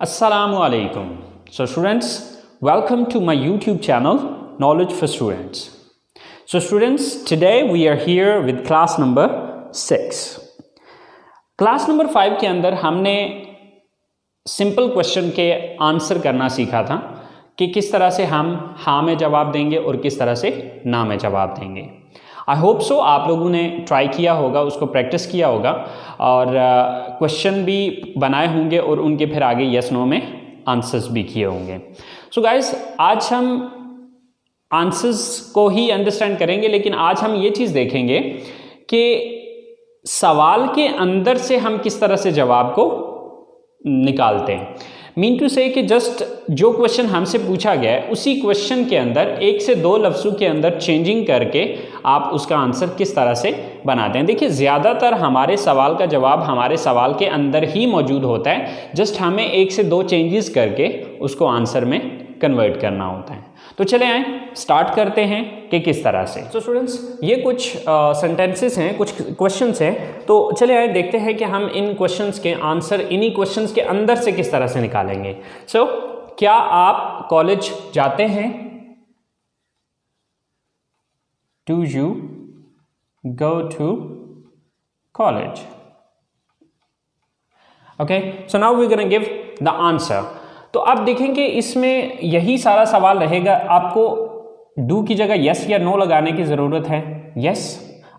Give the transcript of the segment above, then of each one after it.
Assalamualaikum. So students, welcome to my YouTube channel Knowledge for Students. So students, today we are here with class number 6. Class number 5 के अंदर हमने simple question के answer करना सीखा था कि किस तरह से हम हाँ में जवाब देंगे और किस तरह से ना में जवाब देंगे। आई होप सो आप लोगों ने ट्राई किया होगा, उसको प्रैक्टिस किया होगा और क्वेश्चन भी बनाए होंगे और उनके फिर आगे यस नो में आंसर्स भी किए होंगे। सो गाइस, आज हम आंसर्स को ही अंडरस्टैंड करेंगे, लेकिन आज हम ये चीज़ देखेंगे कि सवाल के अंदर से हम किस तरह से जवाब को निकालते हैं। मीन टू से कि जस्ट जो क्वेश्चन हमसे पूछा गया है उसी क्वेश्चन के अंदर एक से दो लफ्ज़ों के अंदर चेंजिंग करके आप उसका आंसर किस तरह से बनाते हैं। देखिए, ज़्यादातर हमारे सवाल का जवाब हमारे सवाल के अंदर ही मौजूद होता है, जस्ट हमें एक से दो चेंजेस करके उसको आंसर में कन्वर्ट करना होता है। तो चले आए स्टार्ट करते हैं कि किस तरह से। सो स्टूडेंट्स, ये कुछ सेंटेंसेस हैं, कुछ क्वेश्चंस हैं, तो चले आए देखते हैं कि हम इन क्वेश्चंस के आंसर इन्हीं क्वेश्चंस के अंदर से किस तरह से निकालेंगे। सो क्या आप कॉलेज जाते हैं? Do you go to college? Okay, so now we gonna give the answer. तो आप देखेंगे इसमें यही सारा सवाल रहेगा, आपको डू की जगह यस या नो लगाने की ज़रूरत है। यस,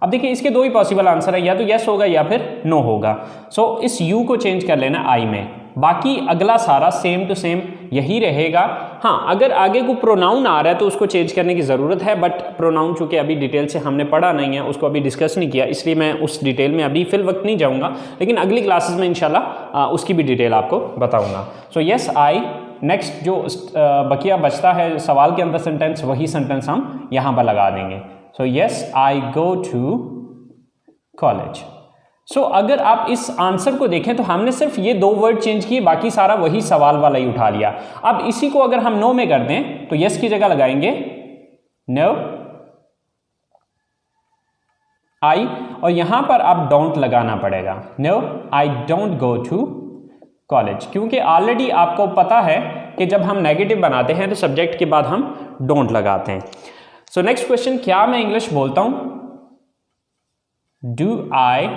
अब देखिए इसके दो ही पॉसिबल आंसर है, या तो यस होगा या फिर नो होगा। सो इस यू को चेंज कर लेना आई में, बाकी अगला सारा सेम टू सेम यही रहेगा। हाँ, अगर आगे को प्रोनाउन आ रहा है तो उसको चेंज करने की ज़रूरत है, बट प्रोनाउन चूँकि अभी डिटेल से हमने पढ़ा नहीं है, उसको अभी डिस्कस नहीं किया, इसलिए मैं उस डिटेल में अभी फिल वक्त नहीं जाऊँगा, लेकिन अगली क्लासेस में इंशाल्लाह उसकी भी डिटेल आपको बताऊँगा। सो यस आई, नेक्स्ट जो बकिया बचता है सवाल के अंदर सेंटेंस, वही सेंटेंस हम यहाँ पर लगा देंगे। So yes I go to college. सो अगर आप इस आंसर को देखें तो हमने सिर्फ ये दो वर्ड चेंज किए, बाकी सारा वही सवाल वाला ही उठा लिया। अब इसी को अगर हम नो में कर दें तो यस की जगह लगाएंगे नो आई, और यहां पर आप डोंट लगाना पड़ेगा। No I don't go to college, क्योंकि ऑलरेडी आपको पता है कि जब हम नेगेटिव बनाते हैं तो सब्जेक्ट के बाद हम डोंट लगाते हैं। सो नेक्स्ट क्वेश्चन, क्या मैं इंग्लिश बोलता हूं? Do I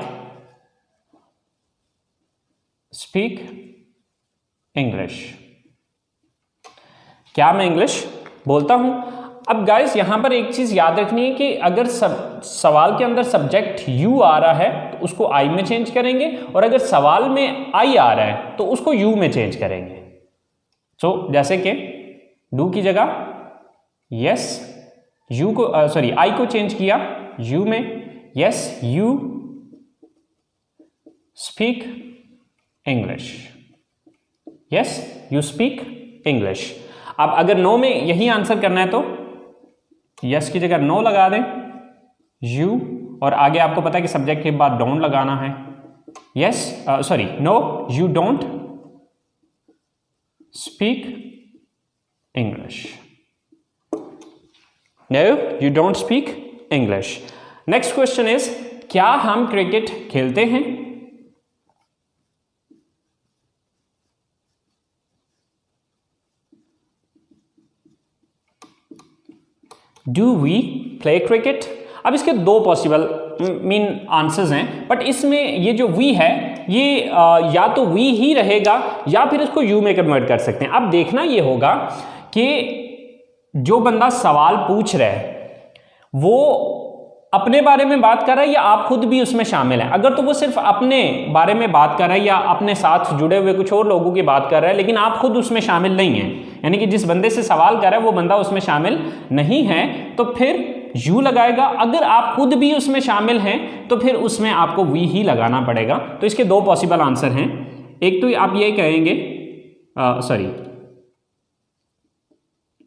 speak English? क्या मैं इंग्लिश बोलता हूं? अब गाइस यहां पर एक चीज याद रखनी है कि अगर सवाल के अंदर सब्जेक्ट यू आ रहा है तो उसको आई में चेंज करेंगे, और अगर सवाल में आई आ रहा है तो उसको यू में चेंज करेंगे। सो जैसे कि डू की जगह यस, यू को सॉरी आई को चेंज किया यू में। Yes you speak English. Yes you speak English. अब अगर नो में यही आंसर करना है तो यस की जगह नो लगा दें यू, और आगे आपको पता है कि सब्जेक्ट के बाद डोंट लगाना है। Yes sorry no you don't speak English. No you don't speak English. Next question is, क्या हम क्रिकेट खेलते हैं? Do we play cricket? अब इसके दो पॉसिबल मीन आंसर्स हैं, बट इसमें ये जो वी है ये या तो वी ही रहेगा या फिर इसको यू में कन्वर्ट कर सकते हैं। अब देखना ये होगा कि जो बंदा सवाल पूछ रहा है वो अपने बारे में बात कर रहा है या आप खुद भी उसमें शामिल हैं। अगर तो वो सिर्फ अपने बारे में बात कर रहा है या अपने साथ जुड़े हुए कुछ और लोगों की बात कर रहा है, लेकिन आप खुद उसमें शामिल नहीं हैं, यानी कि जिस बंदे से सवाल कर रहा है वो बंदा उसमें शामिल नहीं है, तो फिर यू लगाएगा। अगर आप खुद भी उसमें शामिल हैं तो फिर उसमें आपको वी ही लगाना पड़ेगा। तो इसके दो पॉसिबल आंसर हैं, एक तो आप ये कहेंगे sorry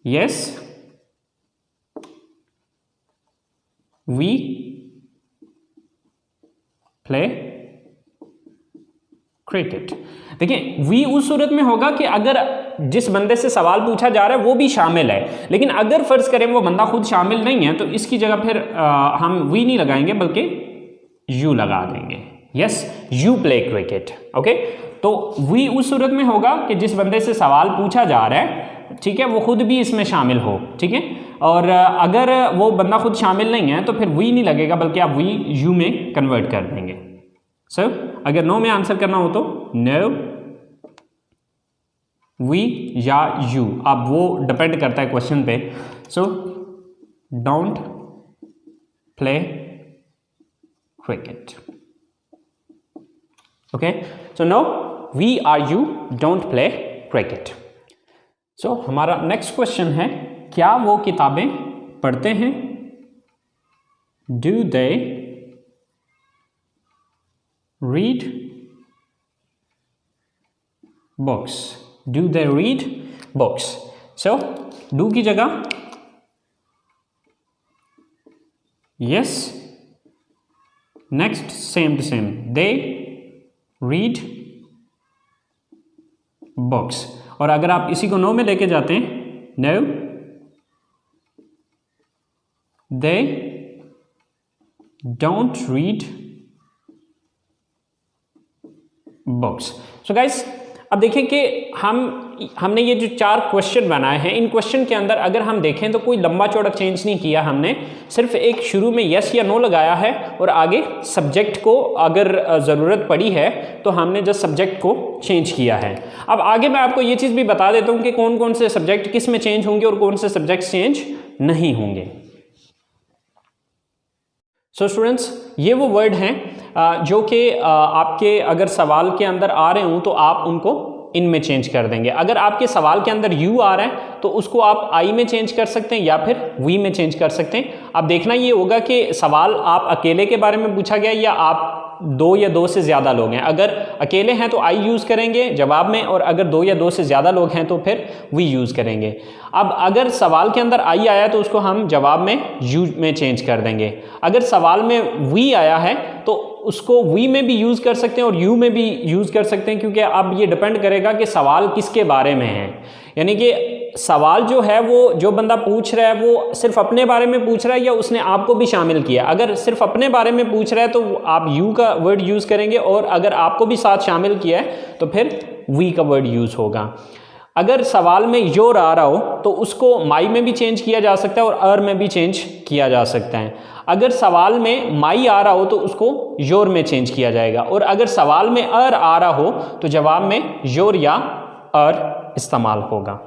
yes we play cricket. देखिए वी उस सूरत में होगा कि अगर जिस बंदे से सवाल पूछा जा रहा है वो भी शामिल है, लेकिन अगर फर्ज करें वो बंदा खुद शामिल नहीं है तो इसकी जगह फिर हम वी नहीं लगाएंगे बल्कि यू लगा देंगे। Yes you play cricket. Okay, तो वी उस सूरत में होगा कि जिस बंदे से सवाल पूछा जा रहा है, ठीक है, वो खुद भी इसमें शामिल हो, ठीक है। और अगर वो बंदा खुद शामिल नहीं है तो फिर वी नहीं लगेगा, बल्कि आप वी यू में कन्वर्ट कर देंगे। सो अगर नो में आंसर करना हो तो नो, वी या यू, अब वो डिपेंड करता है क्वेश्चन पे। So don't play cricket, okay. So no, we are you don't play cricket. So हमारा नेक्स्ट क्वेश्चन है, क्या वो किताबें पढ़ते हैं? Do they read books? Do they read books? So do की जगह yes, next same to same, they read books. और अगर आप इसी को नो में लेके जाते हैं, no they don't read books. So guys, अब देखें कि हमने ये जो 4 क्वेश्चन बनाए हैं, इन क्वेश्चन के अंदर अगर हम देखें तो कोई लंबा चौड़ा चेंज नहीं किया हमने, सिर्फ एक शुरू में यस या नो लगाया है और आगे सब्जेक्ट को अगर ज़रूरत पड़ी है तो हमने जस्ट सब्जेक्ट को चेंज किया है। अब आगे मैं आपको ये चीज़ भी बता देता हूँ कि कौन कौन से सब्जेक्ट किस में चेंज होंगे और कौन से सब्जेक्ट चेंज नहीं होंगे। सो स्टूडेंट्स, ये वो वर्ड हैं जो कि आपके अगर सवाल के अंदर आ रहे हों तो आप उनको इनमें चेंज कर देंगे। अगर आपके सवाल के अंदर यू आ रहा है तो उसको आप आई में चेंज कर सकते हैं या फिर वी में चेंज कर सकते हैं। अब देखना ये होगा कि सवाल आप अकेले के बारे में पूछा गया या आप 2 या 2 से ज़्यादा लोग हैं। अगर अकेले हैं तो आई यूज़ करेंगे जवाब में, और अगर 2 या 2 से ज़्यादा लोग हैं तो फिर वी यूज़ करेंगे। अब अगर सवाल के अंदर आई आया तो उसको हम जवाब में यू में चेंज कर देंगे। अगर सवाल में वी आया है तो उसको वी में भी यूज़ कर सकते हैं और यू में भी यूज़ कर सकते हैं, क्योंकि अब ये डिपेंड करेगा कि सवाल किसके बारे में है। यानी कि सवाल जो है वो जो बंदा पूछ रहा है वो सिर्फ अपने बारे में पूछ रहा है या उसने आपको भी शामिल किया। अगर सिर्फ अपने बारे में पूछ रहा है तो आप यू का वर्ड यूज़ करेंगे, और अगर आपको भी साथ शामिल किया है तो फिर वी का वर्ड यूज़ होगा। अगर सवाल में योर आ रहा हो तो उसको माई में भी चेंज किया जा सकता है और अर में भी चेंज किया जा सकता है। अगर सवाल में माई आ रहा हो तो उसको योर में चेंज किया जाएगा, और अगर सवाल में अर आ रहा हो तो जवाब में योर या अर इस्तेमाल होगा।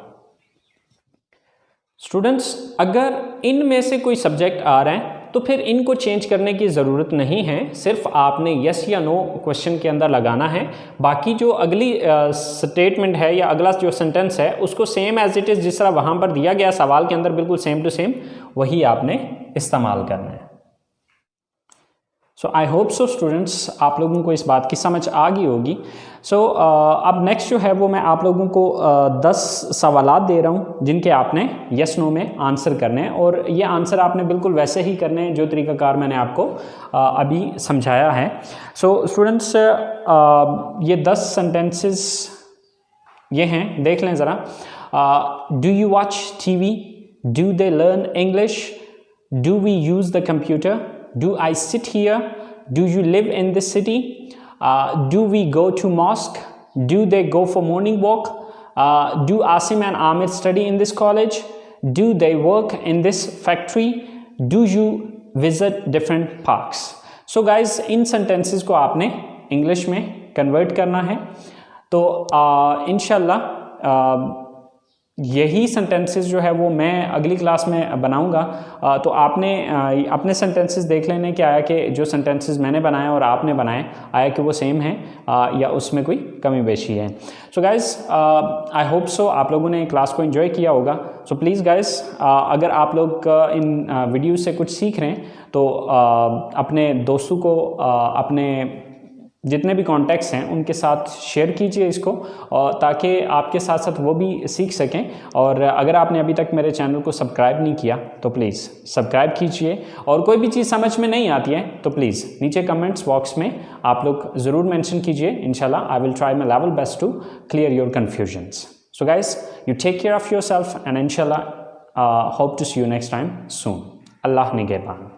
स्टूडेंट्स, अगर इनमें से कोई सब्जेक्ट आ रहा है तो फिर इनको चेंज करने की ज़रूरत नहीं है, सिर्फ आपने यस या नो क्वेश्चन के अंदर लगाना है। बाकी जो अगली स्टेटमेंट है या अगला जो सेंटेंस है उसको सेम एज इट इज़ जिस तरह वहाँ पर दिया गया सवाल के अंदर बिल्कुल सेम टू सेम वही आपने इस्तेमाल करना है। सो आई होप सो स्टूडेंट्स, आप लोगों को इस बात की समझ आ गई होगी। सो अब नेक्स्ट जो है वो मैं आप लोगों को 10 सवालात दे रहा हूँ जिनके आपने यस नो में आंसर करने हैं, और ये आंसर आपने बिल्कुल वैसे ही करने हैं जो तरीक़ाकार मैंने आपको अभी समझाया है। सो स्टूडेंट्स, ये 10 सेंटेंसेस ये हैं, देख लें ज़रा। Do you watch TV? Do they learn English? Do we use the computer? Do I sit here? Do you live in this city? Do we go to mosque? Do they go for morning walk? Do Asim and Amir study in this college? Do they work in this factory? Do you visit different parks? So guys, in sentences को आपने English में convert करना है। तो इंशाल्लाह यही sentences जो है वो मैं अगली क्लास में बनाऊंगा। तो आपने अपने सेंटेंसेस देख लेने कि आया कि जो सेंटेंसेस मैंने बनाए और आपने बनाए आया कि वो सेम है या उसमें कोई कमी बेशी है। So guys, I hope so आप लोगों ने क्लास को एंजॉय किया होगा। सो प्लीज़ गाइज़, अगर आप लोग इन वीडियो से कुछ सीख रहे हैं तो अपने दोस्तों को अपने जितने भी कॉन्टैक्ट्स हैं उनके साथ शेयर कीजिए इसको, ताकि आपके साथ साथ वो भी सीख सकें। और अगर आपने अभी तक मेरे चैनल को सब्सक्राइब नहीं किया तो प्लीज़ सब्सक्राइब कीजिए, और कोई भी चीज़ समझ में नहीं आती है तो प्लीज़ नीचे कमेंट्स बॉक्स में आप लोग ज़रूर मेंशन कीजिए। इंशाल्लाह I will try my level best to clear your confusions. So guys, you take care of your self and इंशाल्लाह hope to see you next time soon. अल्लाह निगहबान।